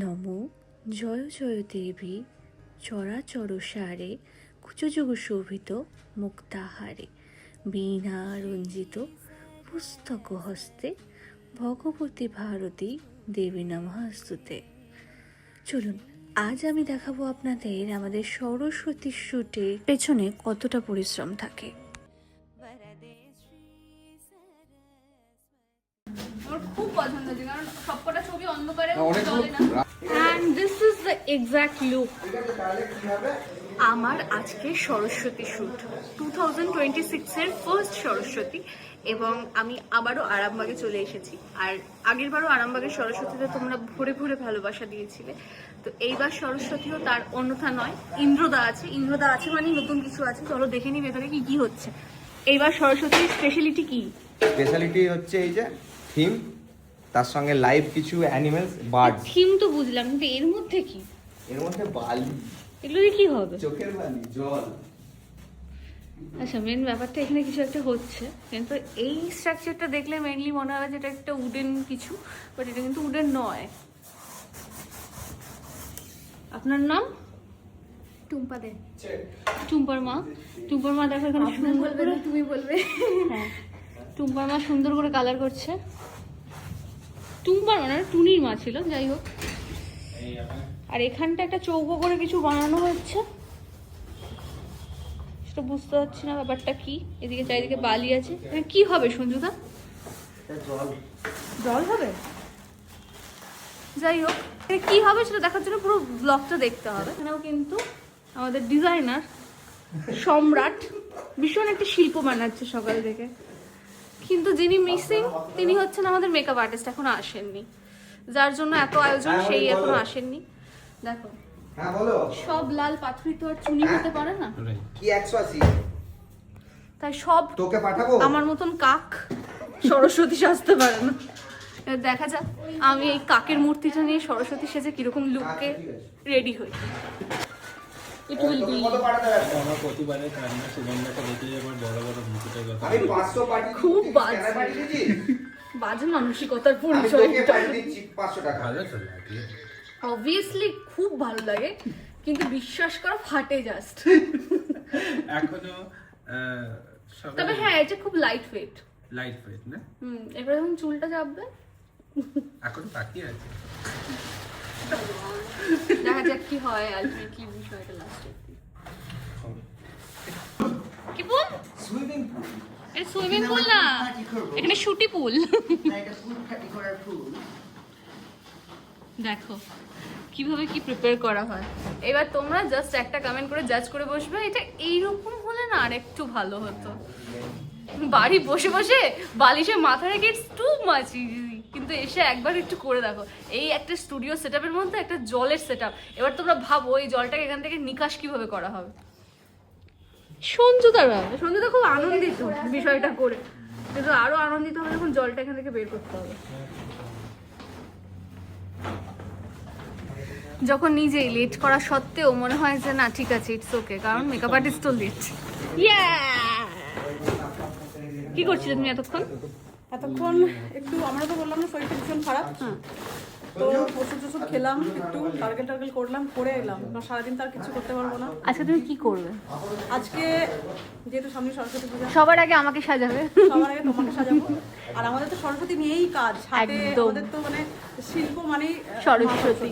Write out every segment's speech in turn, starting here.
নমো জয় জয় দেবী চরাচর সারে কুচযুগ শোভিত মুক্তাহারে বীণা রঞ্জিত পুস্তক হস্তে ভগবতী ভারতী দেবী নমস্তুতে। চলুন আজ আমি দেখাবো আপনাদের আমাদের সরস্বতী শুটের পেছনে কতটা পরিশ্রম থাকে। আমার খুব পছন্দ হয়েছে কারণ সবকটা ছবি অন্ধকারে চলে না। And this is the exact look. আমার আজকে সরস্বতী শুট 2026 এর ফার্স্ট সরস্বতী, এবং আমি আবারও আরামবাগে চলে এসেছি। আর আগেরবারও আরামবাগের সরস্বতীতে তোমরা ভরে ভরে ভালোবাসা দিয়েছিলে, তো এইবার সরস্বতীও তার অন্যথা নয়। ইন্দ্রদা আছে মানে নতুন কিছু আছে। চলো দেখে নি ভেতরে কি কি হচ্ছে। এইবার সরস্বতীর স্পেশালিটি কি? স্পেশালিটি হচ্ছে এই যে থিম, তার সঙ্গে লাইভ কিছু অ্যানিমেলস, বার্ড। থিম তো বুঝলাম, কিন্তু এর মধ্যে কি? এর মধ্যে বালি, এগুলো দিয়ে কি হবে? চোখের বালি, জল। আচ্ছা, মেন ব্যাপারটা এখানে কিছু একটা হচ্ছে, কিন্তু এই স্ট্রাকচারটা দেখলে মেইনলি মনে হয় যে এটা একটা উডেন কিছু, বাট এটা কিন্তু উডেন নয়। আপনার নাম? টুম্পা দে। টুম্পার মা দেখো এখানে সুন্দর করে, তুমি বলবে। হ্যাঁ, টুম্পার মা সুন্দর করে কালার করছে। টুম্পার মানে টুনির মা ছিল, যাই হোক। আর এখানটা একটা চৌকো করে কিছু বানানো হচ্ছে, সেটা বুঝতে পারছি না ব্যাপারটা কি। এদিকে চারিদিকে বালি আছে। এখানে কি হবে সঞ্জুদা? জল হবে? যাই হোক, এখানে কি হবে সেটা দেখার জন্য পুরো ব্লগটা দেখতে হবে। এখানেও কিন্তু আমাদের ডিজাইনার সম্রাট ভীষণ একটা শিল্প বানাচ্ছে সকাল থেকে, কিন্তু যিনি মিসিং তিনি হচ্ছেন আমাদের মেকআপ আর্টিস্ট, এখনো আসেননি। যার জন্য এত আয়োজন, সেই এখনো আসেননি। দেখো, হ্যাঁ বলো। সব লাল পাথরই তো আর চুনি হতে পারে না, কি 180? তাই সব তোকে পাঠাবো। আমার মতন কাক সরস্বতী সাজতে পারে না। এবার দেখা যাক আমি এই কাকের মূর্তিটা নিয়ে সরস্বতী সেজে কিরকম লুককে রেডি হই। It will be কত পাঠাতে হবে? আমার প্রতিবারে কান্না সুগন্ধাটা দেখে এবার বড় বড় মুকুটের কথা। আমি 500 পাঠিয়ে খুব দিচ্ছি, বাজে। কেন পাঠিয়েছি? বাজে মানসিকতার আমি পরিচয়। তোকে পাঠিয়ে দিচ্ছি 500 টাকা। ভালো তো লাগে। অবভিয়াসলি খুব ভালো লাগে, কিন্তু বিশ্বাস করো ফাটে জাস্ট। এখনো সবাই তবে হ্যাঁ, এটা খুব লাইট ওয়েট। লাইট ওয়েট না? এবার যখন চুলটা চাপবে এখন বাকি আছে। দেখা যাক কি হয় আলটিমেটলি বিষয়টা লাস্টে। কি পুল? Swimming pool. এটা সুইমিং পুল না, এখানে শুটি পুল। না, এটা পুল পার্টি করার পুল। দেখো কিভাবে কি প্রিপেয়ার করা হয়। এবার তোমরা জাস্ট একটা কমেন্ট করে জাজ করে বসবে, এটা এইরকম হলে না আর একটু ভালো হতো। বাড়ি বসে বসে বালিশে মাথা রেখে ইটস টু মাচ ইজি, কিন্তু এসে একবার একটু করে দেখো। এই একটা স্টুডিও সেটআপের মধ্যে একটা জলের সেটআপ। এবার তোমরা ভাবো এই জলটাকে এখান থেকে নিকাশ কিভাবে করা হবে। সঞ্জুদা খুব আনন্দিত বিষয়টা করে, কিন্তু আরো আনন্দিত হবে যখন জলটা এখান থেকে বের করতে হবে। যখন নিজেই লেট করা সত্ত্বেও মনে হয় যে না ঠিক আছে, ইটস ওকে, কারণ মেকআপ আর্টিস্টও লেট। কি করছিলে তুমি এতক্ষণ? একটু আমরা তো বললাম না শরীরটা ভীষণ খারাপ, তো ওষুধ টষুধ খেলাম, একটু টার্গেল করলাম, করে এলাম। সারাদিন তার কিছু করতে পারবো না। আচ্ছা, তুমি কি করবে আজকে? যেহেতু সামনে সরস্বতী পূজা, সবার আগে আমাকে সাজাবে, সবার আগে তোমাকে সাজাবো। আর আমাদের তো সরস্বতী নিয়েই কাজ হাতে, একদম। আমাদের তো মানে শিল্প মানেই সরস্বতী।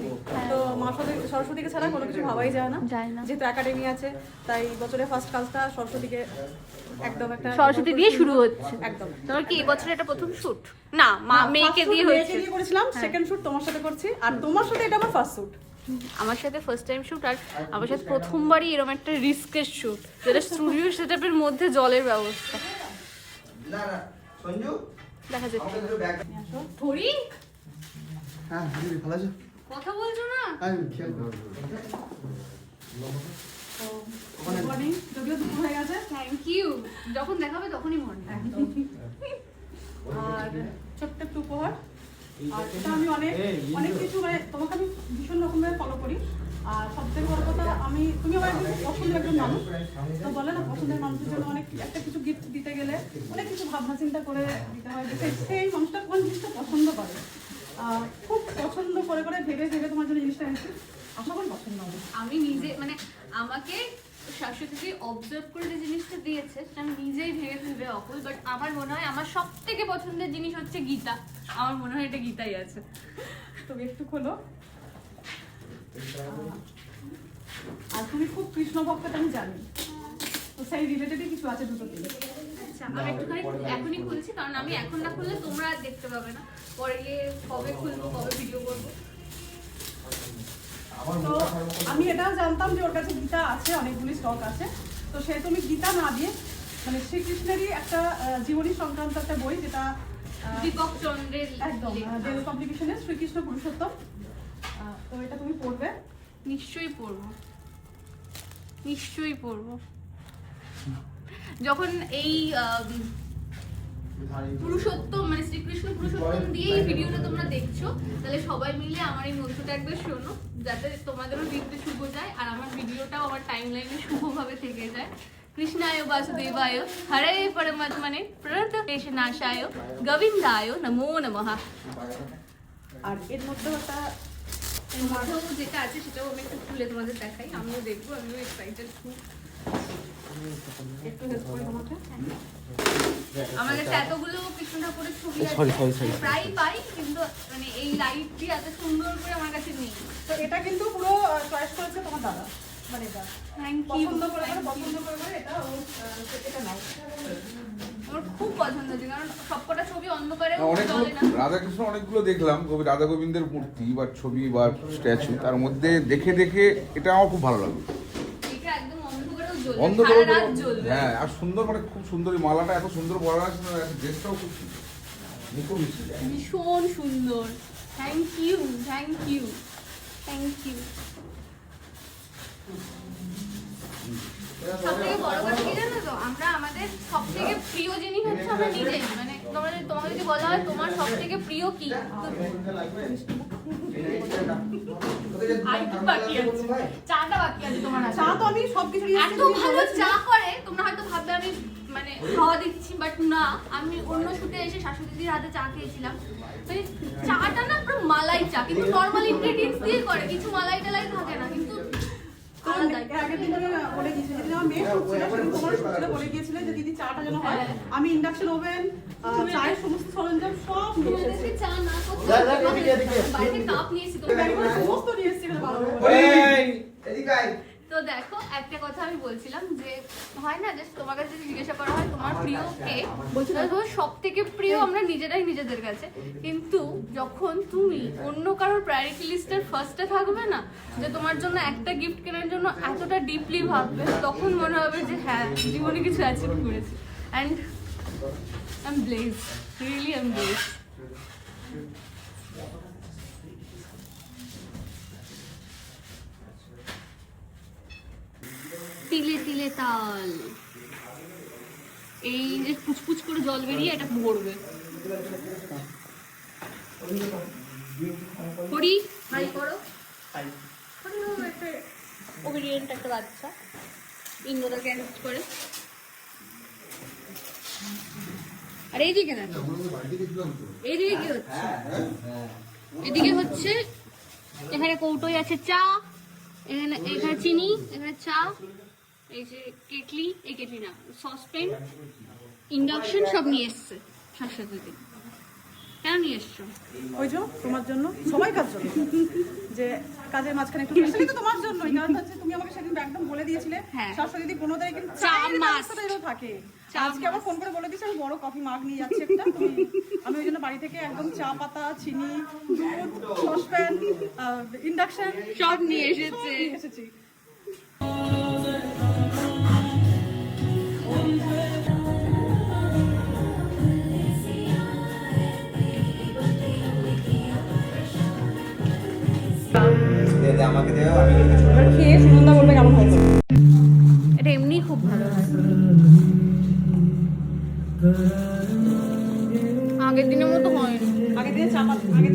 তো মা সরস্বতীকে ছাড়া কোনো কিছু ভাবাই যায় না। যেহেতু একাডেমি আছে, তাই বছরের ফার্স্ট কাজটা সরস্বতীকে একদম একটা সরস্বতী দিয়ে শুরু হচ্ছে। একদম। তোমার কি এবছর এটা প্রথম শুট? না, মেয়েকে দিয়ে হয়েছে। মেয়েকে দিয়ে করেছিলাম, সেকেন্ড শুট তোমার সাথে করছি, আর তোমার সাথে এটা আমার ফার্স্ট শুট। আমার সাথে ফার্স্ট টাইম শুট, আর আমার সাথে প্রথমবারই এরকম একটা রিস্কের শুট, যেটা স্টুডিও সেটআপের মধ্যে জলের ব্যবস্থা। না না সঞ্জু, দেখা যাচ্ছে। আমাকে দুটো ব্যাগ। ধরি হ্যাঁ, দিদি ভালো আছো? কথা বলছো না? আমি খেয়াল করব। গুড মর্নিং, যদিও দুপুর হয়ে গেছে। Thank you. যখন দেখাবে তখনই মনে হয়। আর ছোট্ট একটু উপহার। আর এটা আমি অনেক কিছু মানে তোমাকে আমি ভীষণ রকমের ফলো করি। আর সবথেকে বড় কথা, তুমি আমার একজন পছন্দের একজন মানুষ, তো বলে না পছন্দের মানুষের জন্য অনেক একটা কিছু গিফট দিতে গেলে অনেক কিছু ভাবনা চিন্তা করে দিতে হয়, যে সেই মানুষটা কোন জিনিসটা পছন্দ করে। খুব পছন্দ করে করে ভেবে ভেবে তোমার জন্য জিনিসটা এনেছি, আশা করি পছন্দ হবে। আমি নিজে মানে আমাকে শাশুড়ি অবজার্ভ করে যে জিনিসটা দিয়েছে সেটা আমি নিজেই ভেবে ভেবে অকুল, বাট আমার মনে হয় আমার সব থেকে পছন্দের জিনিস হচ্ছে গীতা। আমার মনে হয় এটা গীতাই আছে। তুমি একটু খোলো। আর তুমি খুব কৃষ্ণ ভক্তটা আমি জানি, তো সেই রিলেটেডই কিছু আছে দুটো দিন। আচ্ছা, আমি একটুখানি এখনই খুলছি, কারণ আমি এখন না খুললে তোমরা আর দেখতে পাবে না। পরে গিয়ে কবে খুলবো, কবে ভিডিও করবো। তো আমি এটাও জানতাম যে ওর কাছে গীতা আছে, অনেকগুলি স্টক আছে। তো সে তুমি গীতা না দিয়ে মানে শ্রীকৃষ্ণেরই একটা জীবনী সংক্রান্ত একটা বই, যেটা দীপক চন্দ্রের একদম ডেল কমপ্লিকেশনের শ্রীকৃষ্ণ পুরুষোত্তম। তো এটা তুমি পড়বে। নিশ্চয়ই পড়বো, নিশ্চয়ই পড়বো। যখন এই পুরুষোত্তম মানে শ্রীকৃষ্ণ পুরুষোত্তম দিয়ে এই ভিডিওটা তোমরা দেখছো, তাহলে সবাই মিলে আমার এই মন্ত্রটা একবার শোনো, যাতে তোমাদেরও দিনটা শুভ যায় আর আমার ভিডিওটাও আমার টাইমলাইনে শুভভাবে থেকে যায়। কৃষ্ণায় বাসুদেবায় হরে পরমাত্মনে প্রণতকেশনাশায় গোবিন্দায় নমো নমঃ। আর এর মধ্যে একটা এর মধ্যেও যেটা আছে সেটাও আমি একটু খুলে তোমাদের দেখাই, আমিও দেখবো, আমিও এক্সাইটেড খুব। একটু হেল্প করে তোমাকে। আমার কাছে এতগুলো কৃষ্ণ ঠাকুরের ছবি আছে, sorry. প্রায় পাই, কিন্তু মানে এই লাইট দিয়ে এত সুন্দর করে আমার কাছে নেই। তো এটা কিন্তু পুরো চয়েস করেছে তোমার দাদা, মানে এটা থ্যাংক ইউ। পছন্দ করে এটা এটা নাও। আমার খুব পছন্দ হয়েছে, কারণ সবকটা ছবি অন্ধকারে অনেকগুলো চলে না। রাধাকৃষ্ণ অনেকগুলো দেখলাম, রাধা গোবিন্দের মূর্তি বা ছবি বা স্ট্যাচু, তার মধ্যে দেখে দেখে এটা আমার খুব ভালো লাগলো। এটা একদম অন্ধকারেও জ্বলবে, অন্ধকার সারা রাত জ্বলবে। হ্যাঁ, আর সুন্দর, মানে খুব সুন্দর, এই মালাটা এত সুন্দর পরা আছে, ড্রেসটাও খুব সুন্দর, মুখও মিশে যায়। ভীষণ সুন্দর। Thank you, thank you, thank you. সব থেকে বড় কথা কি জানো তো, আমরা আমাদের সব থেকে প্রিয় জিনিস হচ্ছে আমরা নিজেই, মানে তোমাকে যদি বলা হয় তোমার সব থেকে প্রিয় কি, আরেকটু বাকি আছে, চাটা বাকি আছে তোমার হাতে। চা তো আমি সবকিছু এত ভালো চা করে, তোমরা হয়তো ভাববে আমি মানে খাওয়া দিচ্ছি, বাট না, আমি অন্য শুটে এসে শাশুড়ি দিদির হাতে চা খেয়েছিলাম। মানে চাটা না পুরো মালাই চা, কিন্তু নর্মাল ইনগ্রেডিয়েন্টস দিয়ে করে, কিছু মালাই টালাই থাকে না, কিন্তু আলাদাই। আগের দিন আমি বলে গিয়েছি, যেদিন আমার মেয়ে হচ্ছিল সেদিন তোমার সত্যি বলে গিয়েছিলে যে দিদি চাটা যেন হয়, আমি ইন্ডাকশন ওভেন, চায়ের সমস্ত সরঞ্জাম সব নিয়ে এসেছি। তোমাদেরকে চা না করতে এদিকে, এদিকে। বাইরে কাপ নিয়েছি তোমাদের। একবারে সমস্ত নিয়ে এসেছি এখানে ভালো করে। এদিকে আয়। তো দেখো, একটা কথা আমি বলছিলাম যে হয় না, যে তোমার কাছে যদি জিজ্ঞাসা করা হয় তোমার প্রিয় কে, সব থেকে প্রিয় আমরা নিজেরাই নিজেদের কাছে, কিন্তু যখন তুমি অন্য কারোর প্রায়োরিটি লিস্টের ফার্স্টে থাকবে না, যে তোমার জন্য একটা গিফট কেনার জন্য এতটা ডিপলি ভাববে, তখন মনে হবে যে হ্যাঁ, জীবনে কিছু অ্যাচিভ করেছি। And I am blessed, really I am blessed. তিলে তিলে তাল, এই যে পুচপুচ করে জল বেরিয়ে এটা পড়বে। করি হাই করো, একটা ওবিডিয়েন্ট একটা বাচ্চা ইন্দ্রদা ক্যান্ট করে। আর এইদিকে না, এইদিকে কি হচ্ছে, এদিকে হচ্ছে এখানে কৌটোই আছে চা, এখানে চিনি, এখানে চা, এই যে কেটলি, এই কেটলি না সসপ্যান, ইন্ডাকশন সব নিয়ে এসছে শাশুড়ি দিদি। কেন নিয়ে এসছো? ওই যে তোমার জন্য, সবাই কাজ জন্য, যে কাজের মাঝখানে একটু স্পেশালি তো তোমার জন্যই, কারণ হচ্ছে তুমি আমাকে সেদিন একদম বলে দিয়েছিলে হ্যাঁ। শাশুড়ি দিদি 15 তারিখে কিন্তু চা চায়ের must। ব্যবস্থাটা যেন থাকে। চা আজকে আবার ফোন করে বলে দিয়েছি আমি বড় কফি মাগ নিয়ে যাচ্ছি একটা, আমি ওই জন্য বাড়ি থেকে একদম চা পাতা, চিনি, দুধ, সসপ্যান, ইন্ডাকশন সব নিয়ে এসেছে। এসেছি। দে দে, আমাকে দেও, আমি কিন্তু ছোট এবার খেয়ে সুনন্দা বলবে কেমন হয়েছে। এটা এমনি খুব ভালো হয়। আগের দিনের মতো হয়নি। আগের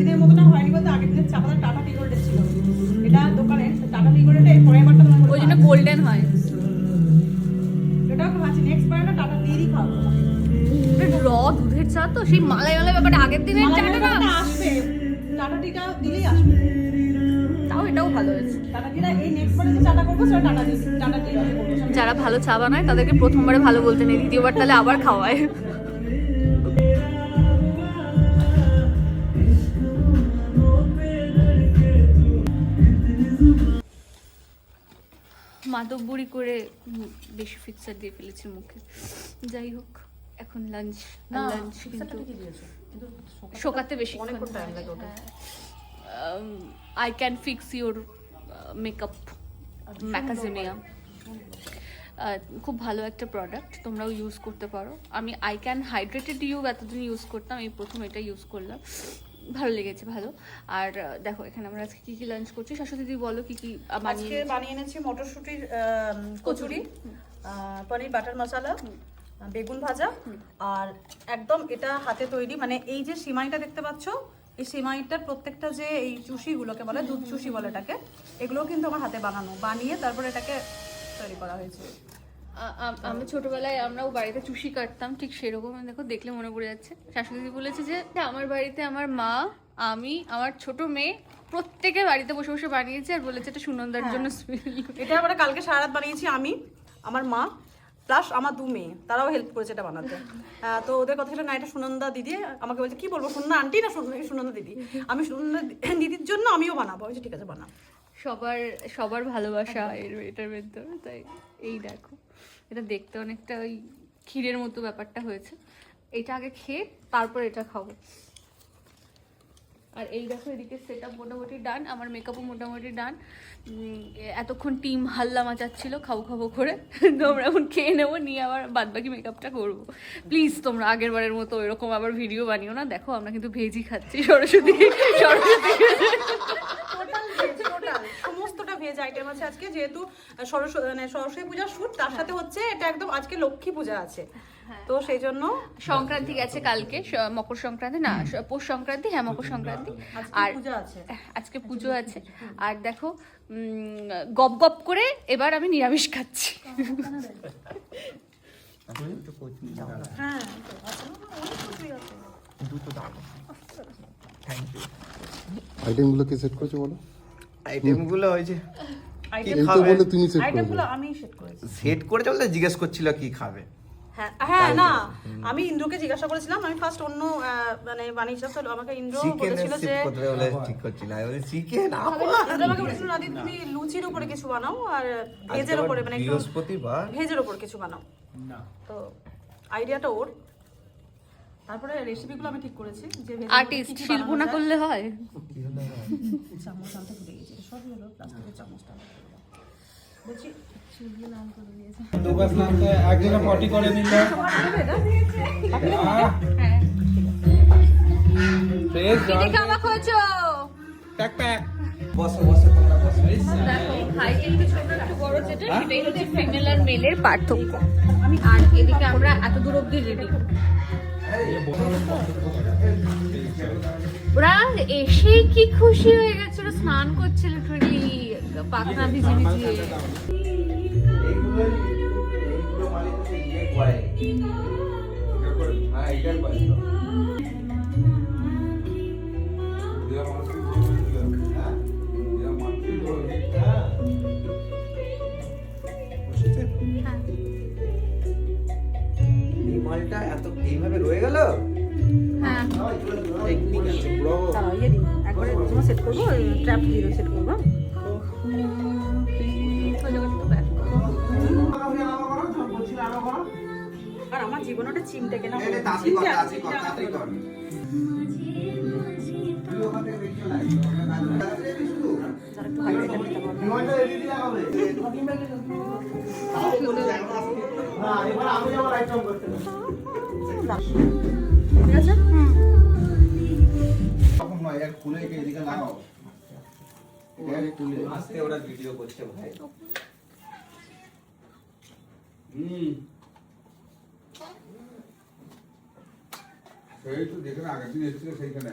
দিনের মতোটা হয়নি বলতে আগের দিনের চা পাতা টাটা টি গোল্ডের ছিল, এটা দোকানে টাটা টি গোল্ডের এই পরের বারটা মনে ওই জন্য গোল্ডেন হয়। এটাও ভাবছি নেক্সট বারটা টাটা টিরই খাবো। র দুধের চা তো সেই মালাই মালাই ব্যাপারটা আগের দিনের চাটা না আসবে, টাটা টিটা দিলেই আসবে। টাটা টি না, এই নেক্সট বারে যে চাটা করবো সেটা টাটা টি করবো। যারা ভালো চা বানায় তাদেরকে প্রথমবারে ভালো বলতে নেই, দ্বিতীয়বার তাহলে আবার খাওয়ায়। মাতব্বরি করে বেশি ফিক্সার দিয়ে ফেলেছি মুখে। যাই হোক, এখন লাঞ্চ কিন্তু শোকাতে বেশি অনেকক্ষণ টাইম লাগে ওটা। I can fix your makeup ম্যাকাজিনিয়া, খুব ভালো একটা প্রোডাক্ট, তোমরাও ইউজ করতে পারো। আমি আই ক্যান হাইড্রেটেড ইউ এতদিন ইউজ করতাম, এই প্রথম এটা ইউজ করলাম, ভালো লেগেছে ভালো। আর দেখো এখানে আমরা আজকে কি কি লাঞ্চ করছি, শাশ্বতী দিদি বলো কি কি আজকে বানিয়ে এনেছি মটরশুঁটির কচুরি, পনির বাটার মশলা, বেগুন ভাজা, আর একদম এটা হাতে তৈরি, মানে এই যে সিমাইটা দেখতে পাচ্ছ, এই সিমাইটার প্রত্যেকটা যে এই চুষিগুলোকে বলে, দুধ চুষি বলে এটাকে, এগুলোও কিন্তু আমার হাতে বানিয়ে তারপরে এটাকে তৈরি করা হয়েছে। আমি ছোটবেলায় আমরাও বাড়িতে চুষি কাটতাম, ঠিক সেরকম দেখো দেখলে মনে পড়ে যাচ্ছে। শাশুড়ি বলেছে যে আমার বাড়িতে আমার মা, আমি, আমার ছোট মেয়ে প্রত্যেকে বাড়িতে বসে বসে বানিয়েছে, আর বলেছে এটা সুনন্দার জন্য। এটা আমরা কালকে সারা রাত বানিয়েছি আমি, আমার মা প্লাস আমার 2 মেয়ে, তারাও হেল্প করেছে এটা বানাতে। তো ওদের কথা ছিল না এটা সুনন্দা দিদি, আমাকে বলছে কি বলবো সুনন্দা আন্টি না সুনন্দা দিদি, আমি সুনন্দা দিদির জন্য আমিও বানাবো। আমি ঠিক আছে বানাবো। সবার ভালোবাসা এটার ভেতর। তাই এই দেখো, এটা দেখতে অনেকটা ওই ক্ষীরের মতো ব্যাপারটা হয়েছে। এটা আগে খেয়ে তারপর এটা খাবো। আর এই দেখো এদিকে সেট আপ মোটামুটি ডান, আমার মেকআপও মোটামুটি ডান। এতক্ষণ টিম হাল্লা মাচাচ্ছিল খাবো করে, তোমরা এখন খেয়ে নেবো, নিয়ে আবার বাদবাকি মেকআপটা করবো। প্লিজ তোমরা আগের বারের মতো ওইরকম আবার ভিডিও বানিও না। দেখো আমরা কিন্তু ভেজই খাচ্ছি, সরস্বতী সমস্তটা ভেজ আইটেম আছে আজকে, যেহেতু সরস্বতী পূজার শুট, তার সাথে হচ্ছে এটা একদম আজকে লক্ষ্মী পূজা আছে, তো সেই জন্য সংক্রান্তি গেছে কালকে, মকর সংক্রান্তি না পৌষ সংক্রান্তি, হ্যাঁ মকর সংক্রান্তি, আর আজকে পুজো আছে। আর দেখো গপ গপ করে এবার আমি নিরামিষ খাচ্ছি। আইটেমগুলো কে সেট করেছো বলো? আইটেমগুলো হয়েছে এই তো বলে তুমি সেট করেছো। আইটেমগুলো আমি সেট করেছি। সেট করে চলতে জিজ্ঞেস করছিল কি খাবে। হ্যাঁ না, আমি ইন্দ্রকে জিজ্ঞাসা করেছিলাম, আমি ফার্স্ট অন্য মানে বানিয়েছিলাম, তো আমাকে ইন্দ্র বলেছিল যে ঠিক করছিল, আমি বলি চিকেন ইন্দ্র আমাকে বলেছিল না দিদি তুমি লুচির উপরে কিছু বানাও, আর ভেজের উপরে মানে বৃহস্পতিবার ভেজের উপর কিছু বানাও। তো আইডিয়াটা ওর, তারপরে রেসিপিগুলো আমি ঠিক করেছি যে আর্টিস্ট শিল্প না করলে হয়। চামচ আনতে ভুলে গেছি, সবই হলো প্লাস্টিকের চামচটা বলছি। দুবার স্নান তো একজনে পটি করে নিলে ফ্রেশ জল খাওয়া খোঁজো প্যাক প্যাক। বসো বসো তোমরা বসো। দেখো হাইট একটু ছোট একটু বড়, যেটা সেটাই হচ্ছে ফিমেল আর মেলের পার্থক্য। আর এদিকে আমরা এত দূর অব্দি রেডি, ওরা এসেই কি খুশি হয়ে গেছে, ওরা স্নান করছে লিটারালি পাখনা ভিজে ভিজিয়ে। এইগুলো মানে ইয়ে করে হ্যাঁ এটার করে এই মালটা এত এইভাবে রয়ে গেল। হ্যাঁ টেকনিক আছে ব্রো। ইয়ে দিই একবারে তোমার সেট করবো, ট্র্যাপ দিয়ে সেট করবো। আর আমার জীবনে ওটা চিমটে কেনা ঠিক আছে। খুলে এদিকে লাগাও, আস্তে ওরা ভিডিও করছে ভাই। সেই তো যেখানে আগের দিন এসেছিল সেইখানে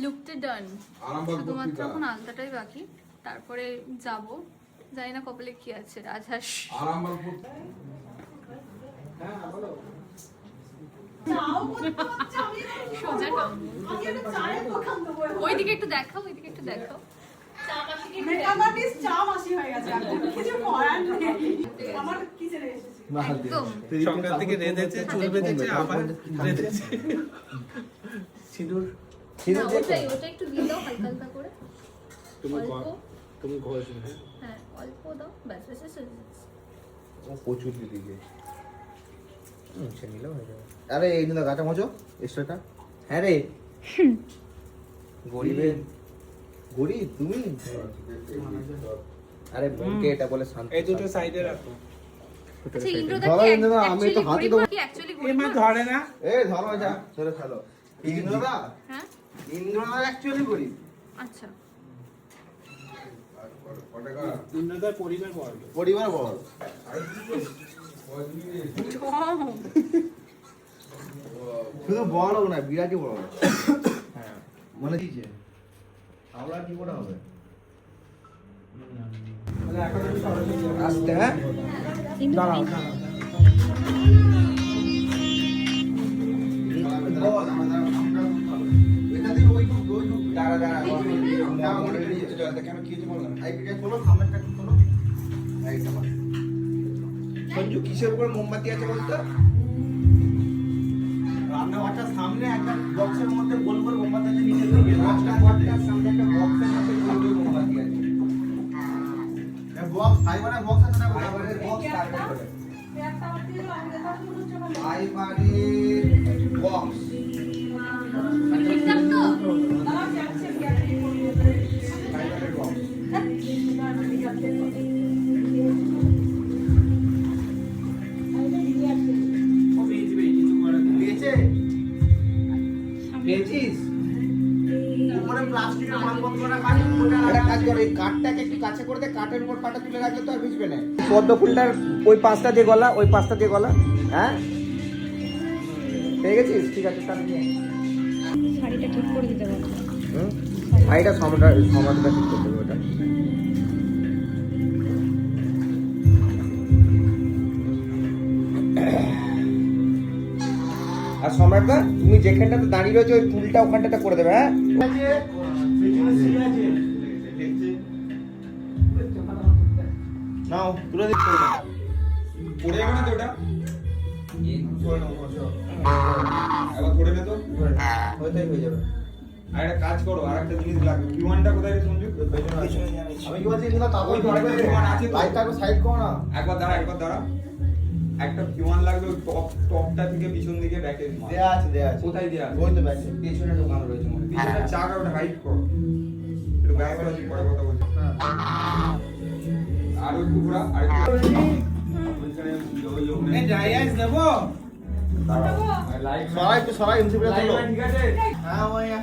লুকটা ডান, আরামবাগ শুধুমাত্র এখন আলতাটাই বাকি, তারপরে যাব। জানি না কপালে কি আছে, রাজহাঁস। আরামবাগ সোজা ওইদিকে একটু দেখাও, ওইদিকে একটু দেখাও। মেকআপ আর্টিস্ট কিছু করার নেই। আমার কিচেনে এসেছি। একদম সকাল থেকে রেঁধেছে, চুল বেঁধেছে, আবার রেঁধেছে। সিঁদুর না, ওটা একটু দিয়ে দাও হালকা হালকা করে। অল্প, তুমি ঘষবে। হ্যাঁ অল্প দাও, ব্যাস ব্যাস ব্যাস, ব্যাস। প্রচুর দিকে সে নিলেও হয়ে যাবে। আরে এই নিল গাটা মজো এক্সট্রাটা। হ্যাঁ রে গরিবের গরিব তুমি। আরে বোনকে এটা বলে শান্ত। এই দুটো সাইডে রাখো। আচ্ছা ইন্দ্রদা ধরো কি ইন্দ্রদা, আমি তো হাতে দেবো। কি অ্যাকচুয়ালি এমা ধরে না। এ ধরো যা ধরে ফেলো। ইন্দ্রদা হ্যাঁ ইন্দ্রদা অ্যাকচুয়ালি গরিব। আচ্ছা ইন্দ্রদার পরিবার বড়। পরিবার বড়। শুধু বড় না, বিরাটই বড়। হ্যাঁ মানে কি যে আমরা কি করে হবে আসতে। হ্যাঁ দাঁড়াও সঞ্জু কিসের উপর মোমবাতি আছে বলতো? রান্নাঘরটার সামনে একটা বক্সের মধ্যে গোল গোল মোমবাতি আছে, নিচে রান্নাঘরটার সামনে একটা বক্সের মধ্যে গোল গোল মোমবাতি আছে। বক্স ফাইবারের বক্স আছে না? ফাইবারের বক্স তারপরে একটা আবার দিয়ে দাও, আমি দেখার মনে হচ্ছে আমার ফাইবারের বক্স। ঠিকঠাক তো দাঁড়াও, যাচ্ছে, গ্যাসে পড়িয়ে দেবে। ফাইবারের বক্স। ও ভিজবে কিছু করে না। পেয়েছে? পেয়েছিস? উপরে প্লাস্টিকের মালপত্রটা কাট করে একটা কাজ করো, এই কাঠটাকে একটু কাছে করে দে, কাঠের উপর পাটা তুলে রাখলে তো আর ভিজবে না। পদ্ম ফুলটার ওই পাঁচটা দিয়ে গলা, ওই পাঁচটা দিয়ে গলা। হ্যাঁ পেয়ে গেছিস? ঠিক আছে তাহলে নিয়ে শাড়িটা ঠিক করে দিতে পারবো। শাড়িটা সমানটা ঠিক করতে হবে ওটা। আর সম্রাটদা তুমি যেখানটাতে দাঁড়িয়ে রয়েছে ওই টুলটা ওখানটাতে করে দেবে। হ্যাঁ নাও তুলে দিচ্ছি পড়ে যাবে না তো ওটা। একবার ধরে নে তো, হয়তোই হয়ে যাবে। আর একটা কাজ করো, আর একটা জিনিস লাগবে। কিউয়ানটা কোথায় রে সঞ্জু? আমি কি বলছি এগুলো তাও তো আরেকটা কিউয়ান আছে তো, লাইটটাকে সাইড করো না। একবার দাঁড়া। একটা কিউয়ান লাগবে ওই টপটা থেকে পিছন দিকে ব্যাকে দেয়া আছে। কোথায় দেয়া আছে? ওই তো ব্যাকে পিছনে দোকান রয়েছে মনে হয়। পিছনে চাকা ওটা হাইড করো। একটু ব্যাক করে পরে কথা বলছি। আর ওই টুকরা আর এই ড্রাই আইস দেবো। লাইট সরাই এমসিপি টা তোলো। ঠিক আছে হ্যাঁ ভাইয়া